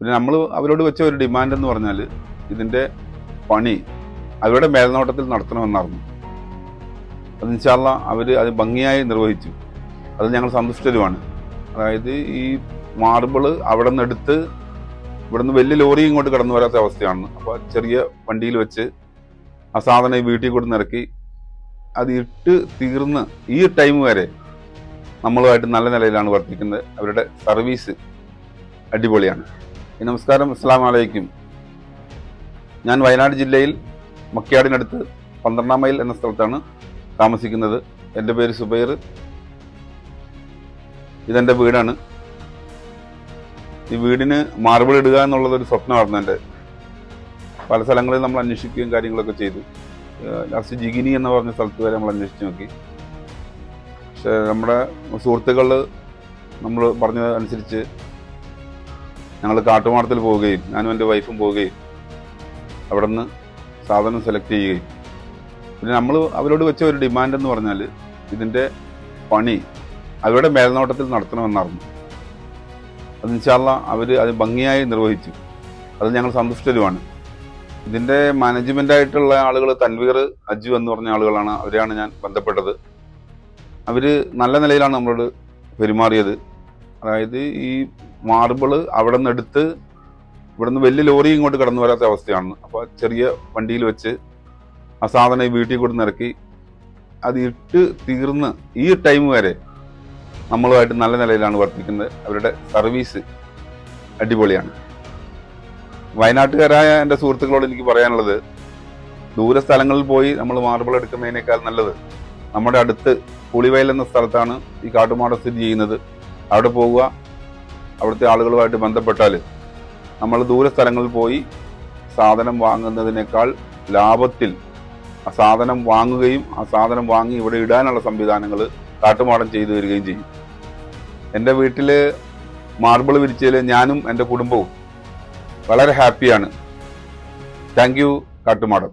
പിന്നെ നമ്മൾ അവരോട് വെച്ച ഒരു ഡിമാൻഡ് എന്ന് പറഞ്ഞാൽ ഇതിൻ്റെ പണി അവരുടെ മേൽനോട്ടത്തിൽ നടത്തണമെന്നായിരുന്നു. അത് ഇൻഷാ അല്ലാ അവർ അത് ഭംഗിയായി നിർവഹിച്ചു. അത് ഞങ്ങൾ സന്തുഷ്ടരുമാണ്. അതായത് ഈ മാർബിള് അവിടെ നിന്ന് എടുത്ത് ഇവിടെ നിന്ന് വലിയ ലോറി ഇങ്ങോട്ട് കടന്നു വരാത്ത അവസ്ഥയാണ്. അപ്പോൾ ചെറിയ വണ്ടിയിൽ വെച്ച് ആ സാധനം വീട്ടിൽ കൊണ്ട് നിറക്കി അത് ഇട്ട് തീർന്ന് ഈ ടൈം വരെ നമ്മളുമായിട്ട് നല്ല നിലയിലാണ് വർത്തിക്കുന്നത്. അവരുടെ സർവീസ് അടിപൊളിയാണ്. നമസ്കാരം, അസ്സലാമു അലൈക്കും. ഞാൻ വയനാട് ജില്ലയിൽ മക്യാടിനടുത്ത് 12 മൈൽ എന്ന സ്ഥലത്താണ് താമസിക്കുന്നത്. എൻ്റെ പേര് സുബൈർ. ഇതെൻ്റെ വീടാണ്. ഈ വീടിന് മാർബിൾ ഇടുക എന്നുള്ളതൊരു സ്വപ്നമായിരുന്നു എൻ്റെ. പല സ്ഥലങ്ങളിൽ നമ്മൾ അന്വേഷിക്കുകയും കാര്യങ്ങളൊക്കെ ചെയ്തു. ലാസ്റ്റ് ജിഗിനി എന്ന് പറഞ്ഞ സ്ഥലത്ത് വരെ നമ്മൾ അന്വേഷിച്ച് നോക്കി. പക്ഷെ നമ്മുടെ സുഹൃത്തുക്കൾ നമ്മൾ പറഞ്ഞത് അനുസരിച്ച് ഞങ്ങൾ കാട്ടുമാടത്തിൽ പോവുകയും ഞാനും എൻ്റെ വൈഫും പോവുകയും അവിടെ നിന്ന് സാധനം സെലക്ട് ചെയ്യുകയും പിന്നെ നമ്മൾ അവരോട് വെച്ച ഒരു ഡിമാൻഡ് എന്ന് പറഞ്ഞാൽ ഇതിൻ്റെ പണി അവരുടെ മേൽനോട്ടത്തിൽ നടത്തണമെന്നായിരുന്നു. അത് ഇൻഷാ അല്ലാ അവർ അത് ഭംഗിയായി നിർവഹിച്ചു. അത് ഞങ്ങൾ സന്തുഷ്ടരുമാണ്. ഇതിൻ്റെ മാനേജ്മെൻ്റായിട്ടുള്ള ആളുകൾ തൻവീർ, അജു എന്ന് പറഞ്ഞ ആളുകളാണ്. അവരെയാണ് ഞാൻ ബന്ധപ്പെട്ടത്. അവർ നല്ല നിലയിലാണ് നമ്മളോട് പെരുമാറിയത്. അതായത് ഈ മാർബിള് അവിടെ നിന്ന് എടുത്ത് ഇവിടെ നിന്ന് വലിയ ലോറി ഇങ്ങോട്ട് കടന്നു വരാത്ത അവസ്ഥയാണ്. അപ്പോൾ ചെറിയ വണ്ടിയിൽ വെച്ച് ആ സാധനം വീട്ടിൽ കൊണ്ട് നിറക്കി അത് ഇട്ട് തീർന്ന് ഈ ടൈം വരെ നമ്മളുമായിട്ട് നല്ല നിലയിലാണ് വർത്തിക്കുന്നത്. അവരുടെ സർവീസ് അടിപൊളിയാണ്. വയനാട്ടുകാരായ എൻ്റെ സുഹൃത്തുക്കളോട് എനിക്ക് പറയാനുള്ളത്, ദൂര സ്ഥലങ്ങളിൽ പോയി നമ്മൾ മാർബിൾ എടുക്കുന്നതിനേക്കാൾ നല്ലത് നമ്മുടെ അടുത്ത് പുളിവയൽ എന്ന സ്ഥലത്താണ് ഈ കാട്ടുമാടം സ്ഥിതി ചെയ്യുന്നത്. അവിടെ പോവുക, അവിടുത്തെ ആളുകളുമായിട്ട് ബന്ധപ്പെട്ടാൽ നമ്മൾ ദൂര സ്ഥലങ്ങളിൽ പോയി സാധനം വാങ്ങുന്നതിനേക്കാൾ ലാഭത്തിൽ ആ സാധനം വാങ്ങുകയും ആ സാധനം വാങ്ങി ഇവിടെ ഇടാനുള്ള സംവിധാനങ്ങൾ കാട്ടുമാടം ചെയ്തു വരികയും ചെയ്യും. എൻ്റെ വീട്ടിൽ മാർബിൾ വിരിച്ചതിൽ ഞാനും എൻ്റെ കുടുംബവും വളരെ ഹാപ്പിയാണ്. Thank you Kattumadam.